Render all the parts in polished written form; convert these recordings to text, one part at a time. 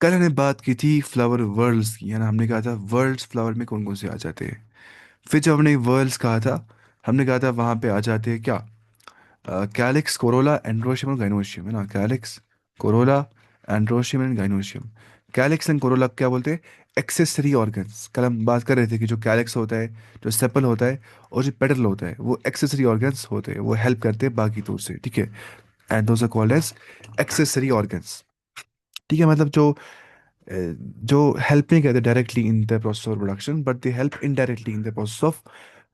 कल हमने बात की थी फ्लावर वर्ल्ड्स की, है ना। हमने कहा था वर्ल्ड्स फ्लावर में कौन कौन से आ जाते हैं। फिर जब हमने वर्ल्ड्स कहा था, हमने कहा था वहाँ पे आ जाते हैं क्या, कैलिक्स, कोरोला, एंड्रोशियम और गाइनोशियम, है ना। Calyx, Corolla, androecium and gynoecium. Calyx and Corolla क्या बोलते हैं? Accessory organs. कल हम बात कर रहे थे कि जो कैलिक्स होता है, जो सेपल होता है, और जो पेटल होता है, वो एक्सेसरी ऑर्गन्स होते हैं, वो हेल्प करते हैं बाकी दूर से, ठीक है। And those are called as accessory organs, ठीक है। मतलब जो हेल्प नहीं करते directly in the process of production, but they help indirectly in the process of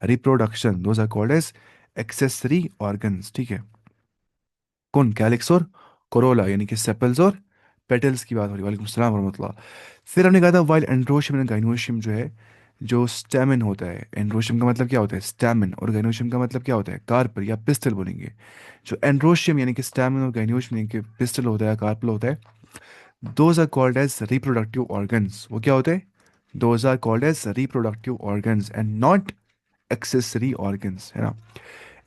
reproduction, those are called as accessory organs, ठीक है। कौन? कैलिक्स और कोरोला, यानी कि सेपल्स और पेटल्स की बात हो रही है। वालेकुम सलाम वरहमतुल्लाह। फिर हमने कहा था वाइल एंड्रोशियम एंड गाइनोशियम जो है, जो स्टैमिन होता है। एंड्रोशियम का मतलब क्या होता है? स्टैमिन। और गाइनोशियम का मतलब क्या होता है? कार्पल या पिस्टल बोलेंगे। जो एंड्रोशियम यानी कि स्टैमिन और गाइनोशियम यानी कि पिस्टल होता है, कार्पल होता है, those are called as reproductive organs. वो क्या होते हैं? Those are called as reproductive organs and not accessory organs, है ना।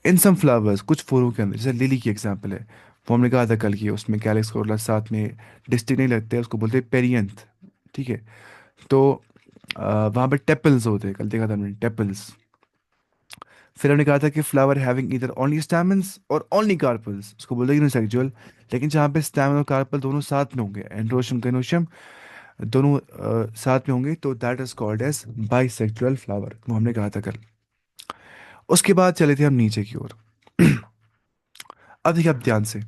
इन सम फ्लावर्स, कुछ फूलों के अंदर, जैसे लिली की एग्जांपल है, वो हमने कहा था कल की, उसमें कैलिक्स कोरोला साथ में डिस्टिक नहीं लगते हैं, उसको बोलते हैं पेरियंथ, ठीक है। तो वहाँ पर टेपल्स होते हैं, कल देखा था हमने टेपल्स। फिर हमने कहा था कि फ्लावर हैविंग इधर ओनली स्टैमेंस और ओनली कार्पल्स, उसको बोलते हैं यूनिसेक्सुअल। लेकिन जहाँ पे स्टैमेन और कार्पल दोनों साथ में होंगे, एंड्रोशियम कैनोशियम दोनों साथ में होंगे, तो that is called as bisexual flower, वो हमने कहा था कल। उसके बाद चले थे हम नीचे की ओर। अब देखिए आप ध्यान से,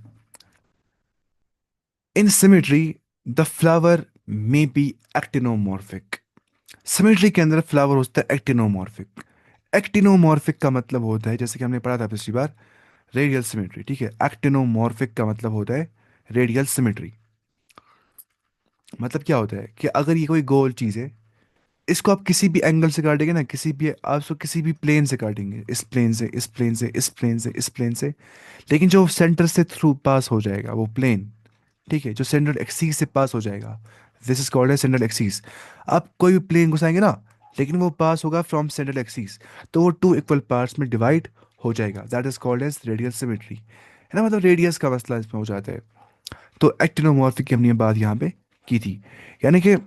in symmetry the flower may be actinomorphic. Symmetry के अंदर फ्लावर होता है एक्टिनोमॉर्फिक। एक्टिनोमॉर्फिक का मतलब होता है, जैसे कि हमने पढ़ा था पिछली बार, रेडियल सिमेट्री, ठीक है। एक्टिनोमॉर्फिक का मतलब होता है रेडियल सिमेट्री। मतलब क्या होता है कि अगर ये कोई गोल चीज़ है, इसको आप किसी भी एंगल से काटेंगे ना, किसी भी, आप इसको किसी भी प्लेन से काटेंगे, इस प्लेन से, इस प्लेन से, इस प्लेन से, इस प्लेन से, लेकिन जो सेंटर से थ्रू पास हो जाएगा वो प्लेन, ठीक है, जो सेंट्रल एक्सीस से पास हो जाएगा, this is called as central axis. आप कोई भी प्लेन घुसाएंगे ना, लेकिन वो पास होगा फ्रॉम सेंट्रल एक्सीस, तो वो टू इक्वल पार्ट्स में डिवाइड हो जाएगा, that is called as radial symmetry, है ना। मतलब रेडियस का मसला इसमें हो जाता है। तो एक्टिनोमॉर्फिक की हमने बात यहाँ पे की थी, यानी कि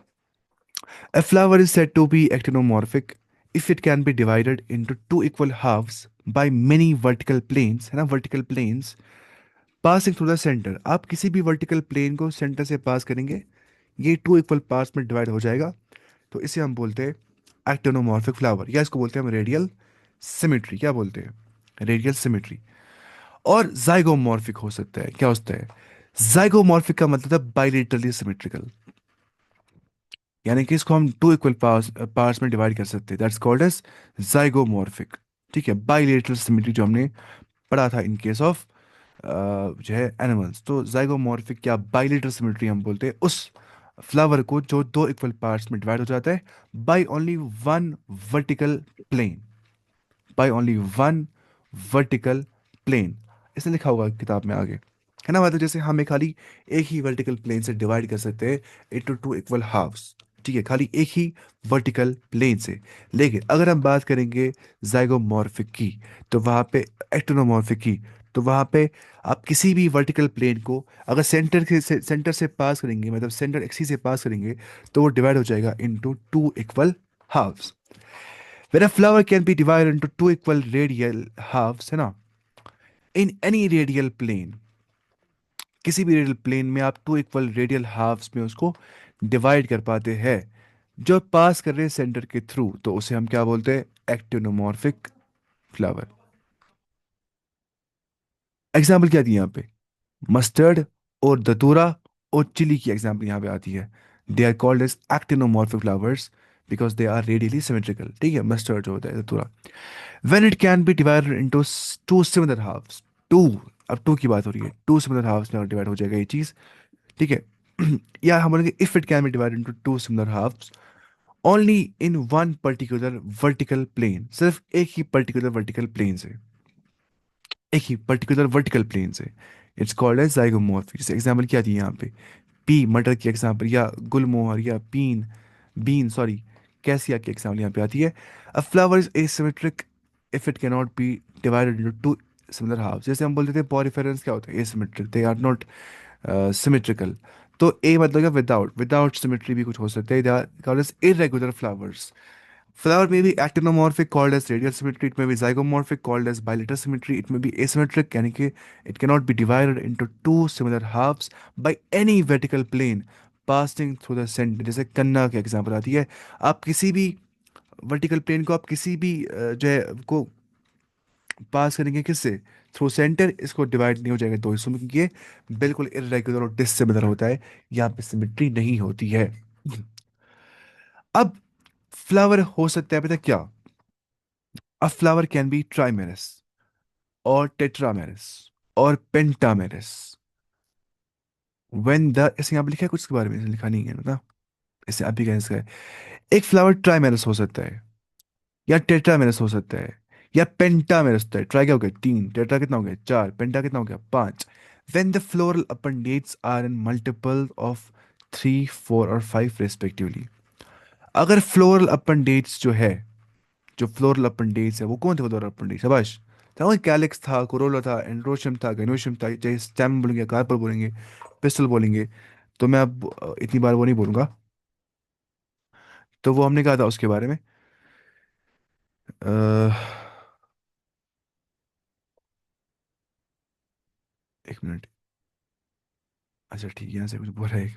a flower is said to be actinomorphic if it can be divided into two equal halves by many vertical planes, है ना, vertical planes passing through the center। आप किसी भी vertical plane को center से पास करेंगे, ये टू इक्वल पार्ट्स में डिवाइड हो जाएगा, तो इसे हम बोलते हैं एक्टिनोमॉर्फिक फ्लावर, या इसको बोलते हैं हम रेडियल सिमेट्री। क्या बोलते हैं? Radial symmetry. और जाइगोमॉर्फिक हो सकता है, क्या होता है? जाइगोमॉर्फिक का मतलब है बाइलेटरली सिमेट्रिकल, यानी कि इसको हम टू इक्वल पार्ट्स में डिवाइड कर सकते हैं, दैट्स कॉल्ड एज जाइगोमॉर्फिक, ठीक है। बाइलेटरल सिमेट्री जो हमने पढ़ा था इन केस ऑफ जो है एनिमल्स, तो जाइगोमॉर्फिक या बाइलेटरल सिमेट्री हम बोलते हैं उस फ्लावर को जो दो इक्वल पार्ट्स में डिवाइड हो जाता है by only one vertical plane, by only one vertical plane. इसने लिखा होगा किताब में आगे, है ना। मतलब जैसे हमें खाली एक ही वर्टिकल प्लेन से डिवाइड कर सकते हैं इनटू टू इक्वल हाफ्स, ठीक है, खाली एक ही वर्टिकल प्लेन से। लेकिन अगर हम बात करेंगे जाइगोमॉर्फिक की, तो वहाँ पे एक्टिनोमॉर्फिक की, तो वहाँ पे आप किसी भी वर्टिकल प्लेन को अगर सेंटर से पास करेंगे, मतलब सेंटर एक्सी से पास करेंगे, तो वो डिवाइड हो जाएगा into two equal halves. When a flower can be divided into two equal radial halves, है ना, in any radial plane, किसी भी रेडियल प्लेन में आप टू इक्वल रेडियल हाफ्स में उसको डिवाइड कर पाते हैं, जो पास कर रहे हैं सेंटर के थ्रू, तो उसे हम क्या बोलते हैं? Actinomorphic flower. एग्जाम्पल क्या दी यहाँ पे? मस्टर्ड और दतूरा और चिली की एग्जाम्पल यहाँ पे आती है। They are called as actinomorphic flowers because they are radially symmetrical, ठीक है। मस्टर्ड जो होता है, दतूरा, when it can be divided into two similar halves, two, अब टू की बात हो रही है, टू सिमिलर हाफ्स में डिवाइड हो जाएगा ये चीज, ठीक है। या हम बोलेंगे if it can be divided into two similar halves only in one particular vertical plane, सिर्फ एक ही पर्टिकुलर वर्टिकल प्लेन से, एक ही पर्टिकुलर वर्टिकल प्लेन से, इट्स कॉल्ड एज जाइगोमॉर्फी। जैसे एग्जाम्पल क्या दी है यहाँ पे? पी मटर की एग्जाम्पल, या गुलमोहर, या बीन, बीन सॉरी, कैसिया की एग्जाम्पल यहाँ पे आती है। A flower is asymmetric if it can not be divided into two similar half. जैसे हम बोलते थे पॉरीफेरेंस क्या होता है? Asymmetric, they are not symmetrical. तो ए मतलब क्या, विदाउट, विदाउट सिमेट्री भी कुछ हो सकते हैं, they are called as irregular flowers. Flower may be actinomorphic called as radial symmetry. It may be zygomorphic called as bilateral symmetry. It may be asymmetric यानी कि it cannot be divided into two similar halves by any vertical plane passing through the center. जैसे कन्ना की example आती है. आप किसी भी वर्टिकल प्लेन को आप किसी भी जो है को पास करेंगे किससे, थ्रू सेंटर, इसको डिवाइड नहीं हो जाएगा दो हिस्सों में, क्योंकि ये बिल्कुल इरेगुलर और डिसिमिलर होता है. यहाँ पे सिमेट्री नहीं होती है. अब फ्लावर हो सकता है पता है क्या, अ फ्लावर कैन बी ट्राइमेरस और टेट्रामेरस और पेंटामेरस. व्हेन द, ऐसे यहाँ पे लिखा है कुछ इसके बारे में, इसे लिखा नहीं है ना, इसे आप भी कह सकते हैं. एक फ्लावर ट्राइमेरस हो सकता है, या टेट्रामेरस हो सकता है, या पेंटामेरस होता है. ट्राई क्या हो गया, तीन, टेट्रा कितना हो गया, चार, पेंटा कितना हो गया, पांच. When the floral appendages are in multiple of three, four और फाइव रेस्पेक्टिवली. अगर फ्लोरल अपेंडेट्स जो है, जो फ्लोरल अपेंडेज है, वो कौन थे वो फ्लोरल अपेंडेज, शाबाश. तो कैलिक्स था, कोरोला था, एंड्रोशियम था, गैनोशियम था, चाहे स्टेम बोलेंगे, कार्पल बोलेंगे, पिस्टल बोलेंगे. तो मैं अब इतनी बार वो नहीं बोलूंगा. तो वो हमने कहा था उसके बारे में. अह, एक मिनट. अच्छा ठीक है, यहाँ से कुछ बोल रहा है.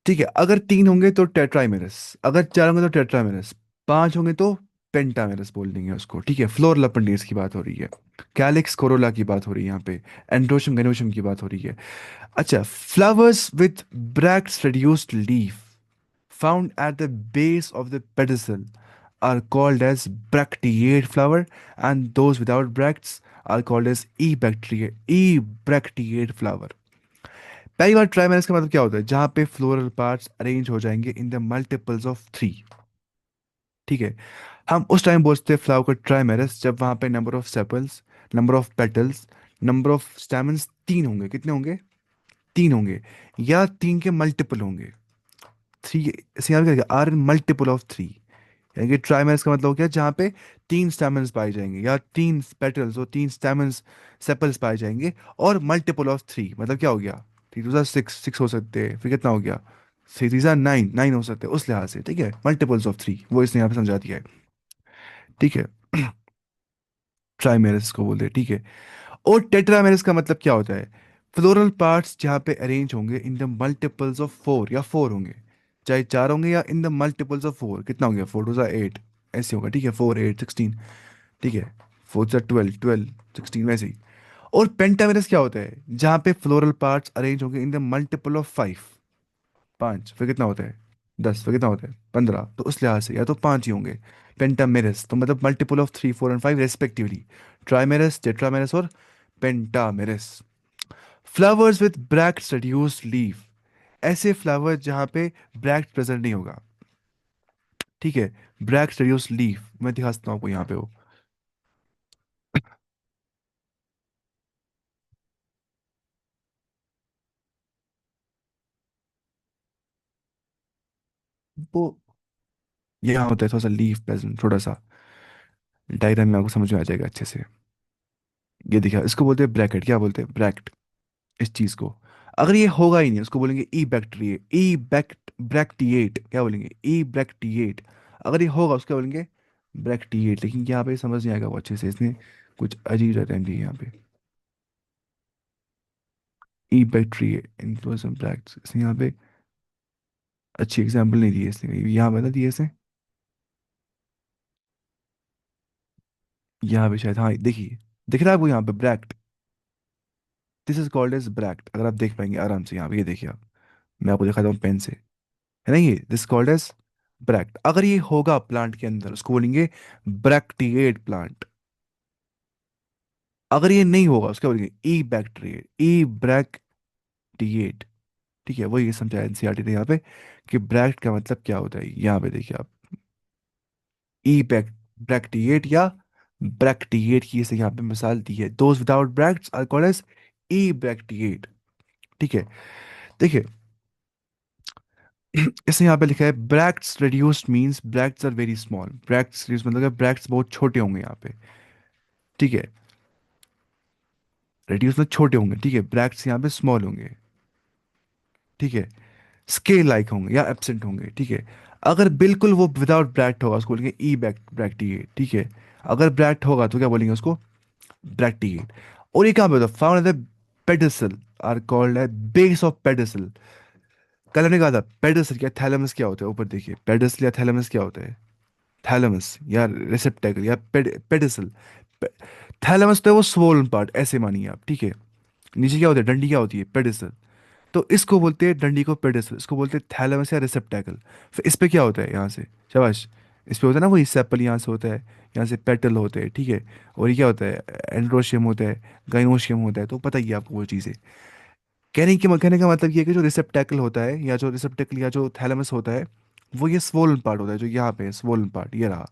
ठीक है, अगर तीन होंगे तो टेट्राइमेरस, अगर चार होंगे तो टेट्रामेरस, पांच होंगे तो पेंटामेरस बोल देंगे उसको. ठीक है, फ्लोरल अपेंडेज की बात हो रही है, कैलिक्स कोरोला की बात हो रही है यहाँ पे, एंड्रोशियम गैनोशियम की बात हो रही है. अच्छा, flowers with bracts reduced leaf found at the base of the pedicel are called as bracteate flower, and those without bracts are called as ebracteate flower. पहली बार ट्राइमेरस का मतलब क्या होता है, जहां पे फ्लोरल पार्ट्स अरेंज हो जाएंगे in the multiples of three. ठीक है, हम उस टाइम बोलते हैं फ्लावर को ट्राइमेरस जब वहां पे number of sepals, number of petals, number of stamens तीन होंगे. कितने होंगे, तीन होंगे, या तीन के मल्टीपल होंगे. थ्री, इसे याद करिएगा, are in multiple of three. यानी कि ट्राइमेरस का मतलब हो गया जहाँ पे तीन स्टैमेंस पाए जाएंगे, या तीन पेटल्स और तीन स्टैमेंस, सेपल्स पाए जाएंगे, और मल्टीपल ऑफ थ्री. मतलब क्या हो गया, थ्री टू जार सिक्स, सिक्स हो सकते हैं, फिर कितना हो गया, थ्री थ्री जार नाइन, नाइन हो सकते हैं उस लिहाज से. ठीक है, मल्टीपल्स ऑफ थ्री वो इसने यहाँ पे समझा दिया है. ठीक है, ट्राइमेरस को बोलते हैं. ठीक है, और टेट्रामेरस का मतलब क्या होता है, फ्लोरल पार्ट्स जहाँ पे अरेंज होंगे in the multiples of four, या फोर होंगे, चाहे चार होंगे, या in the multiples of four. कितना हो गया, फोर टू ज़ा एट, ऐसे होगा. ठीक है, फोर एट सिक्सटीन. ठीक है, फोर ज़ा ट्वेल्व, ट्वेल्व सिक्सटीन, वैसे ही. और पेंटामेरस क्या होता है, जहाँ पे फ्लोरल पार्ट्स अरेंज होंगे in the multiple of five, पाँच, फिर कितना होता है, दस, फिर कितना होता है, पंद्रह. तो उस लिहाज से या तो पाँच ही होंगे. पेंटामेरस तो मतलब multiple of three, four and five respectively. Trimerous, tetramerous और pentamerous. Flowers with bracts reduced leaf, ऐसे फ्लावर जहां पे ब्रैक्ट प्रेजेंट नहीं होगा. ठीक है, ब्रैक्ट रिड्यूस्ड लीफ मैं दिखाता हूँ आपको यहाँ पे. वो यहाँ होता है थोड़ा सा लीफ प्रेजेंट, थोड़ा सा. डायग्राम में आपको समझ में आ जाएगा अच्छे से. ये देखिए, इसको बोलते हैं ब्रैकेट. क्या बोलते हैं, ब्रैक्ट, इस चीज को. अगर ये होगा ही नहीं, उसको बोलेंगे ई बैक्टीरिए, ई बैक्ट ब्रैक्टिएट. क्या बोलेंगे, ई ब्रैक्टिएट. अगर ये होगा उसको बोलेंगे ब्रैक्टिएट. लेकिन यहाँ पे समझ नहीं आएगा वो अच्छे से, इसने कुछ अजीब रहता है यहाँ पे. ई बैक्टीरिए इनफ्लोएंस ब्रैक्ट, इसने यहाँ पे अच्छी एग्जाम्पल नहीं दी है इसने, यहाँ बता दिए इसने. यहाँ पे शायद, हाँ देखिए, दिख रहा है आपको यहाँ पे bract. This is called as bract. अगर आप देख पाएंगे आराम से यहाँ पे, ये देखिए आप, मैं आपको दिखाता हूँ पेन से, है ना, ये दिस कॉल्ड एज ब्रैक्ट. अगर ये होगा प्लांट के अंदर उसको बोलेंगे ब्रैक्टिएट प्लांट. अगर ये नहीं होगा उसको बोलेंगे ई बैक्टीरिएट, ई ब्रैक्टिएट. ठीक है, वही समझाया एनसीईआरटी ने यहाँ पे कि ब्रैक्ट का मतलब क्या होता है. यहाँ पे देखिए आप, ई ब्रैक्टिएट या ब्रैक्टिएट की इसे यहाँ पे मिसाल दी है. Those without bracts are called as ebracteate. ठीक है, देखिए, इसे यहाँ पे लिखा है bracts reduced means bracts are very small. Bracts reduce मतलब ब्रैक्ट्स बहुत छोटे होंगे यहाँ पे. ठीक है, रिड्यूस मतलब छोटे होंगे. ठीक है, ब्रैक्ट्स यहाँ पे स्मॉल होंगे. ठीक है, स्केल लाइक होंगे या एब्सेंट होंगे, ठीक है। अगर बिल्कुल वो विदाउट ब्रैक्ट होगा उसको बोलेंगे ई ब्रैक्टिएट, ठीक है। अगर ब्रैक्ट होगा तो क्या बोलेंगे उसको, ब्रैक्टिएट। और ये कहाँ पे होता है, found at the pedicel, are called है बेस ऑफ पेडिसल। कल हमने कहा था पेडिसल क्या थैलेमस क्या होता है, ऊपर देखिए पेडिसल या थैलेमस क्या होता है, थैलेमस या रिसेप्टेकल या पेडिसल। थैलेमस तो है वो स्वोलन पार्ट, ऐसे मानिए आप, ठीक है। नीचे क्या होता है, डंडी क्या होती है, पेडिसल। तो इसको बोलते हैं डंडी को पेडिसल, इसको बोलते हैं थैलेमस या रिसेप्टेकल। फिर इस पे क्या होता है यहाँ से, शाबाश, इस पे होता है ना वही सेपल, यहाँ से होता है, यहाँ से पेटल होते हैं, ठीक है। और ये क्या होता है, एंड्रोशियम होता है, गाइनोशियम होता है, तो पता ही है आपको वो चीज़ें। कहने का मतलब ये है कि जो रिसेप्टेकल होता है या जो रिसेप्टेकल या जो थैलेमस होता है, वो ये स्वोलन पार्ट होता है, जो यहाँ पे है स्वोलन पार्ट ये रहा।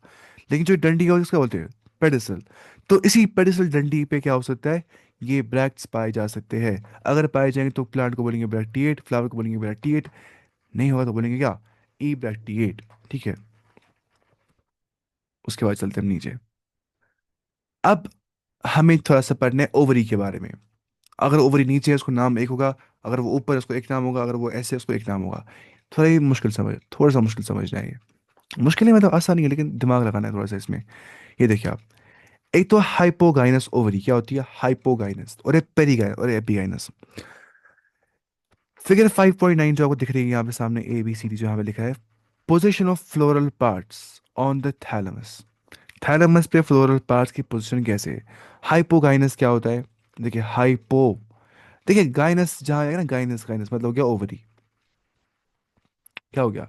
लेकिन जो डंडी का उसका बोलते हैं पेडिसल। तो इसी पेडिसल डंडी पे क्या हो सकता है, ये ब्रैक्ट्स पाए जा सकते हैं। अगर पाए जाएंगे तो प्लांट को बोलेंगे ब्रैक्टिएट, फ्लावर को बोलेंगे ब्रैक्टिएट, नहीं होगा तो बोलेंगे क्या, ई ब्रैक्टिएट, ठीक है। उसके बाद चलते हैं हम नीचे। अब हमें थोड़ा सा पढ़ना है ओवरी के बारे में। अगर ओवरी नीचे है उसको नाम एक होगा, अगर वो ऊपर है उसको एक नाम होगा, अगर वो ऐसे है उसको एक नाम होगा। थोड़ा ही मुश्किल समझ, थोड़ा सा मुश्किल समझना है ये। मुश्किल नहीं मतलब आसान नहीं है, लेकिन दिमाग लगाना है थोड़ा सा इसमें। ये देखिए आप, एक तो हाइपोगाइनस ओवरी क्या होती है, हाइपोगाइनस, और एक पेरीगाइनस और एपीगाइनस। फिगर 5.9 जो आपको दिख रही है यहाँ पे सामने, ए बी सी डी जो यहाँ पे लिखा है, position of floral parts on the thalamus. Thalamus पे फ्लोरल पार्ट्स की पोजीशन कैसे है। हाइपोगाइनस क्या होता है, देखिए हाइपो, देखिए गाइनस जहाँ आएगा ना, गाइनस गाइनस मतलब हो गया ओवरी, क्या हो गया,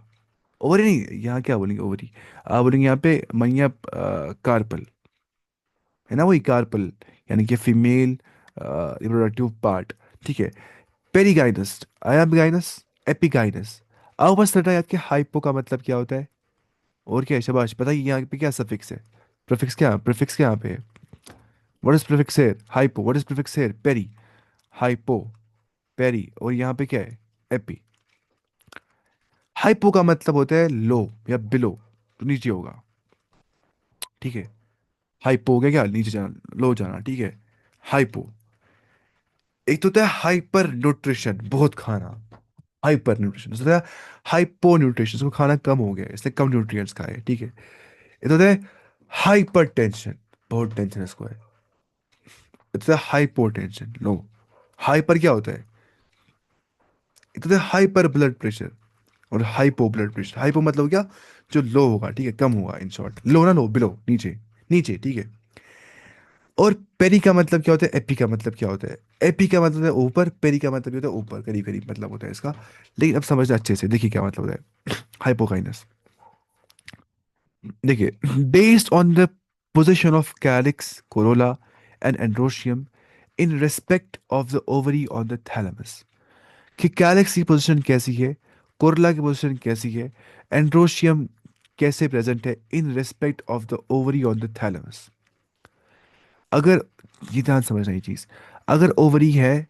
ओवरी नहीं, यहाँ क्या बोलेंगे ओवरी, आप बोलेंगे यहाँ पे मैया कार्पल, है ना वही कार्पल, यानी कि फीमेल रिप्रोडक्टिव पार्ट, ठीक है। पेरीगाइनस आया, गाइनस, एपिगाइनस। अब बस रटा याद कि हाइपो का मतलब क्या होता है, और क्या है, शाबाश बताइए यहाँ पे क्या सफिक्स है, प्रीफिक्स क्या यहाँ पे है, what is prefix here, hypo, what is prefix here, peri, hypo, peri, और यहाँ पे क्या है, एपी। हाइपो का मतलब होता है लो या बिलो, तो नीचे होगा, ठीक है। हाइपो हो गया क्या, नीचे जाना, लो जाना, ठीक है। हाइपो, एक तो होता है हाइपर न्यूट्रिशन, बहुत खाना, हाइपर न्यूट्रिशन, दूसरा होता है हाइपो न्यूट्रिशन, उसको खाना कम हो गया है, इसने कम न्यूट्रिएंट्स खाए, ठीक है। ये तो होता है हाइपर टेंशन, बहुत टेंशन इसको है, ये तो होता है हाइपो टेंशन, लो। हाइपर क्या होता है, ये तो होता है हाइपर ब्लड प्रेशर, और हाइपो ब्लड प्रेशर, हाइपो मतलब क्या, जो लो होगा, ठीक है, कम होगा, इन शॉर्ट, लो ना लो, बिलो, नीचे, नीचे, ठीक है। और पेरी का मतलब क्या होता है, एपी का मतलब क्या होता है, एपी का मतलब है ऊपर, पेरी का मतलब होता है ऊपर, करीब करीब मतलब होता है इसका। लेकिन अब समझना अच्छे से, देखिए क्या मतलब होता है हाइपोकाइनस। देखिए, based on the position of calyx, Corolla and androecium in respect of the ovary on the thalamus, कि कैलिक्स की पोजीशन कैसी है, कोरोला की पोजीशन कैसी है, एंड्रोशियम कैसे प्रेजेंट है इन respect of the ovary on the thalamus. अगर, ये ध्यान समझना ये चीज, अगर ओवरी है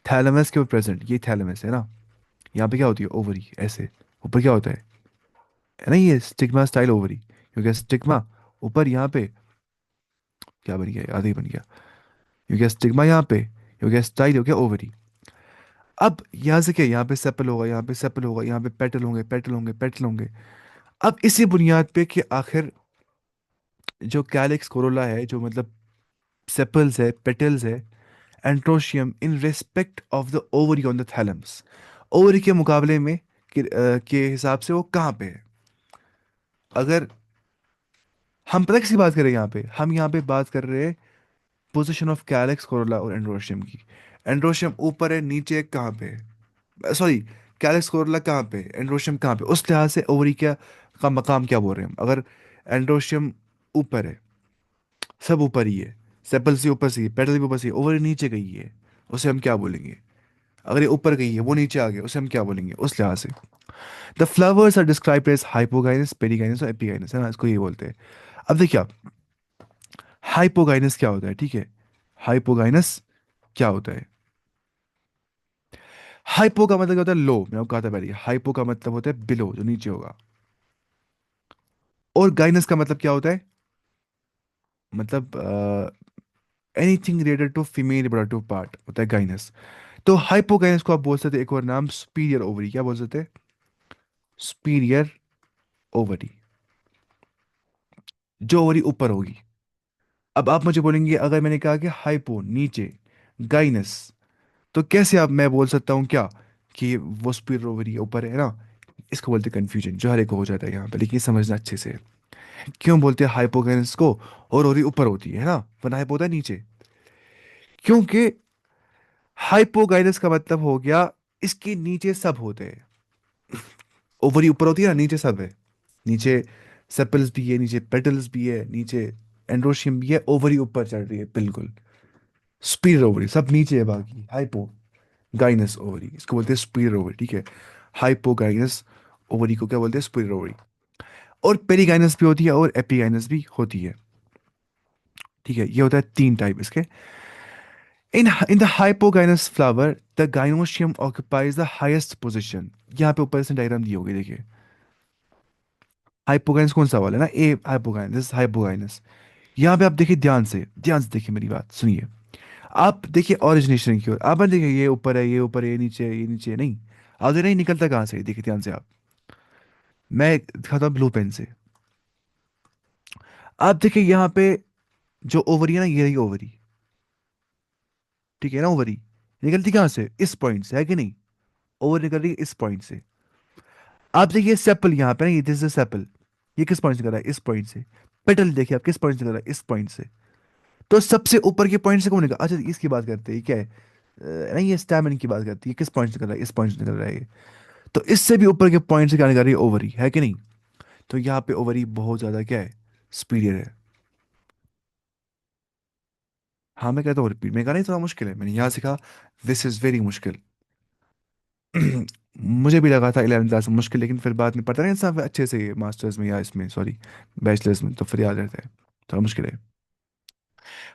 थैलेमस के ऊपर प्रेजेंट, ये थैलेमस है ना, यहाँ पे क्या होती है ओवरी, ऐसे ऊपर क्या होता है ना, ये स्टिग्मा स्टाइल ओवरी, क्योंकि स्टिग्मा ऊपर यहाँ पे, क्या बन गया, आधे ही बन गया, क्योंकि स्टिग्मा यहाँ पे, क्योंकि स्टाइल हो गया ओवरी। अब यहाँ से क्या, यहाँ पे सेपल होगा, यहाँ पे सेपल होगा, यहाँ पे पेटल होंगे, पेटल होंगे, पेटल होंगे। अब इसी बुनियाद पे कि आखिर जो कैलिक्स कोरोला है, जो मतलब सेपल्स है, पेटल्स है, androecium in respect of the ovary on the thalamus, ovary के मुकाबले में के हिसाब से वो कहाँ पे है। अगर हम पता किसकी बात कर रहे हैं यहाँ पे, हम यहाँ पे बात कर रहे हैं पोजिशन ऑफ कैलिक्स कोरोला और एंड्रोशियम की। एंड्रोशियम ऊपर है, नीचे है, कहाँ पे है, सॉरी, कैलिक्स कोरोला कहाँ पे है, एंड्रोशियम कहाँ पे, उस लिहाज से ओवरी क्या का मकाम क्या बोल रहे हैं हम। अगर एंड्रोशियम ऊपर है, सब ऊपर ही है, सेपल से ऊपर से, पेटल भी ऊपर से, ओवरी नीचे गई है, उसे हम क्या बोलेंगे। अगर ये ऊपर गई है, वो नीचे आ गया, उसे हम क्या बोलेंगे उस लिहाज से। The flowers are described as hypogynous, perigynous और एपीगाइनस, है ना, इसको ये बोलते हैं। अब देखिए आप, हाइपोगाइनस क्या होता है, ठीक है, हाइपोगाइनस क्या होता है। हाइपो का मतलब क्या होता है, लो, मैंने आपको कहा था पहले, हाइपो का मतलब होता है बिलो, जो नीचे होगा। और गाइनस का मतलब क्या होता है, मतलब anything related to female reproductive part होता है गाइनस। तो हाइपोकाइनस को आप बोल सकते हैं एक और नाम सुपीरियर ओवरी, क्या बोल सकते हैं? सुपीरियर ओवरी, जो ओवरी ऊपर होगी। अब आप मुझे बोलेंगे अगर मैंने कहा कि हाइपो नीचे, गाइनस, तो कैसे आप मैं बोल सकता हूँ क्या कि वो सुपीरियर ओवरी ऊपर है ना? इसको बोलते हैं कंफ्यूजन, जो हर एक को हो जाता है यहाँ पे, लेकिन ये समझना अच्छे से। क्यों बोलते हैं हाइपोकाइनस को और ओवरी ऊपर होती है ना, वरना हाइपो होता है नीचे? क्योंकि हाइपोगाइनस का मतलब हो गया इसके नीचे सब होते हैं। ओवरी ऊपर होती है ना, नीचे सब है। नीचे सेपल्स भी है, नीचे पेटल्स भी है, नीचे एंड्रोशियम भी है, ओवरी ऊपर चढ़ रही है बिल्कुल। सुपीरियर ओवरी सब नीचे है, बाकी हाइपो गाइनस ओवरी, इसको बोलते हैं सुपीरियर ओवरी, ठीक है। हाइपोगाइनस ओवरी को क्या बोलते हैं? Superior ovary. और पेरीगाइनस भी होती है और एपीगाइनस भी होती है, ठीक है। ये होता है तीन टाइप इसके। In the hypogynous flower the gynoecium occupies the highest position. यहाँ पे ऊपर से डायग्राम दी होगी, देखिए। हाइपोगाइनस कौन सा वाला है ना, ए हाइपोगाइनस, दिस हाइपोगाइनस। यहाँ पे आप देखिए, ध्यान से देखिए, मेरी बात सुनिए। आप देखिए ओरिजिनेशन की ओर, आप मत देखिए ये ऊपर है, ये ऊपर है, ये नीचे है, ये नीचे है, नहीं। आप देख रहे हैं निकलता कहाँ से है? देखिए ध्यान से आप, मैं दिखाता हूँ ब्लू पेन से। आप देखिए यहाँ पे जो ओवरी है ना, ये रही ओवरी, ठीक है ना? ओवरी निकलती कहाँ से? इस पॉइंट से, है कि नहीं? ओवर निकल रही है इस पॉइंट से। आप देखिए सेपल यहाँ पे ना, ये दिस इज सेपल, ये किस पॉइंट से निकल रहा है? इस पॉइंट से। पेटल देखिए आप, किस पॉइंट से निकल रहा है? इस पॉइंट से। तो सबसे ऊपर के पॉइंट से कौन निकल, अच्छा इसकी बात करते हैं, ये क्या है? नहीं, ये स्टैमिन की बात करती है, किस पॉइंट से निकल रहा है? इस पॉइंट से निकल रहा है ये। तो इससे भी ऊपर के पॉइंट से क्या निकल रही है? ओवरी, है कि नहीं? तो यहाँ पे ओवरी बहुत ज्यादा क्या है? सुपीरियर है। हाँ, मैं कहता हूँ रिपीट, मैं कहा नहीं थोड़ा मुश्किल है, मैंने यहाँ सीखा। दिस इज वेरी मुश्किल। मुझे भी लगा था 11th क्लास में मुश्किल, लेकिन फिर बाद में पढ़ता नहीं इंसान अच्छे से मास्टर्स में, या इसमें सॉरी बैचलर्स में, तो फिर याद रहता है। थोड़ा मुश्किल है।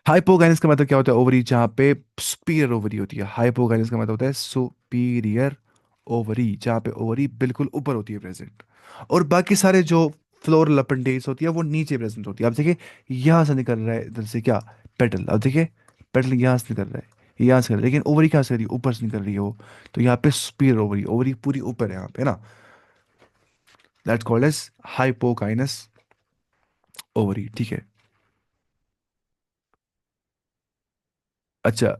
हाइपोगाइनस का मतलब क्या होता है? ओवरी जहाँ पे सुपीरियर ओवरी होती है। हाइपोगाइनस का मतलब होता है सुपीरियर ओवरी, जहाँ पे ओवरी बिल्कुल ऊपर होती है प्रेजेंट, और बाकी सारे जो फ्लोरल अपेंडेज होती है वो नीचे प्रेजेंट होती है। आप देखिए यहाँ से निकल रहा है इधर से क्या? पेटल, अब देखिए पेटल यहाँ से निकल रहा है, यहाँ से निकल रहा है, लेकिन ओवरी कहाँ से रही है? ऊपर से निकल रही है वो। तो यहाँ पे सुपीरियर ओवरी, ओवरी पूरी ऊपर है यहाँ पे ना, दैट्स कॉल्ड एज हाइपोकाइनस ओवरी, ठीक है। अच्छा,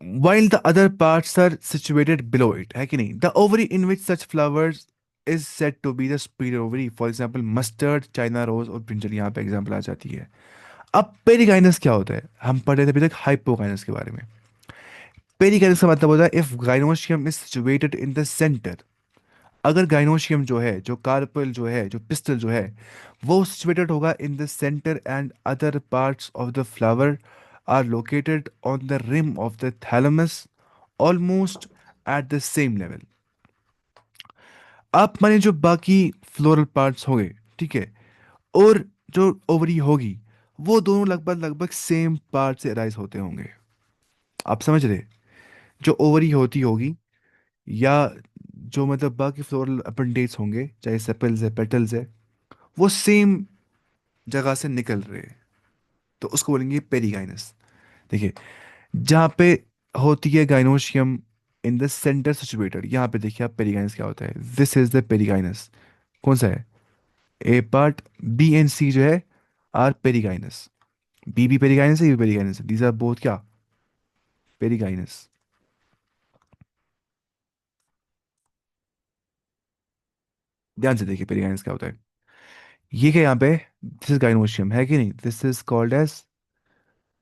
while the other parts are situated below it, है कि नहीं? The ovary in which such flowers is said to be the superior ovary, for example mustard, china rose और ब्रिंजल, यहाँ पे example आ जाती है। अब पेरिगाइनस क्या होता है? हम पढ़ रहे थे अभी तक हाइपोगाइनस के बारे में। पेरिगाइनस का मतलब होता है if gynoecium is situated in the centre. अगर गाइनोशियम जो है, जो कार्पल जो है, जो पिस्टल जो है, वो सिचुएटेड होगा in the centre and other parts of the flower are located on the rim of the thalamus almost at the same level. आप माने जो बाकी फ्लोरल पार्ट्स होंगे, ठीक है, और जो ओवरी होगी, वो दोनों लगभग लगभग सेम पार्ट से अराइज होते होंगे। आप समझ रहे? जो ओवरी होती होगी, या जो मतलब बाकी फ्लोरल अपेंडेज होंगे, चाहे सेपल्स है, पेटल्स है, वो सेम जगह से निकल रहे हैं, तो उसको बोलेंगे पेरीगाइनस। देखिए जहाँ पे होती है gynoecium in the centre situated, यहाँ पे देखिए आप पेरीगाइनस क्या होता है, दिस इज द पेरीगाइनस। कौन सा है? ए पार्ट, बी एंड सी जो है आर पेरीगाइनस। बी भी पेरीगाइनस है, ये भी पेरीगाइनस है, दीज आर बोथ क्या? पेरीगाइनस। ध्यान से देखिए पेरीगाइनस क्या होता है। ये क्या यहाँ पे? दिस इज गाइनोशियम, है कि नहीं? दिस इज कॉल्ड एज,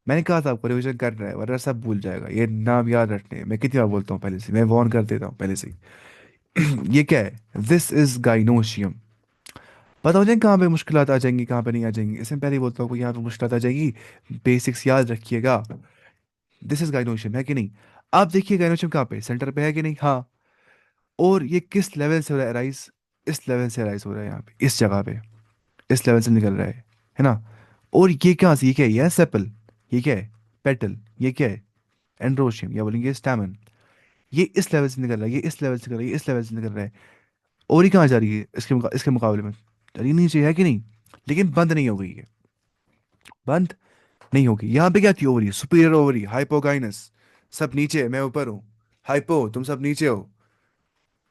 मैंने कहा था आपको रिवीजन कर रहा है वरना सब भूल जाएगा, ये नाम याद रखने हैं। मैं कितनी बार बोलता हूँ पहले से, मैं वार्न कर देता हूँ पहले से ही। ये क्या है? This is gynoecium. पता हो जाए कहाँ पे मुश्किलात आ जाएंगी, कहाँ पे नहीं आ जाएंगी, इसमें पहले ही बोलता हूँ कि यहाँ पे मुश्किलात आ जाएगी। बेसिक्स याद रखिएगा। दिस इज गाइनोशियम, है कि नहीं? आप देखिए गाइनोशियम कहाँ पे, सेंटर पे है कि नहीं? हाँ। और ये किस लेवल से हो रहा है राइस? इस लेवल से राइस हो रहा है, यहाँ पे इस जगह पे, इस लेवल से निकल रहा है ना? और ये कहाँ से, ये क्या है? ये है सेपल, ये क्या है? पेटल, ये क्या है? एंड्रोशियम, या बोलेंगे स्टैमन। ये इस लेवल से निकल रहा है, ये इस लेवल से निकल रहा है, ये इस लेवल से निकल रहा है। और ये कहाँ जा रही है इसके मुकाबले में? जा रही नीचे, है कि नहीं? लेकिन बंद नहीं हो गई है, बंद नहीं होगी। यहाँ पे क्या थी? ओवरी, सुपीरियर ओवरी, हाइपोगाइनस, सब नीचे, मैं ऊपर हूँ। हाइपो, तुम सब नीचे हो,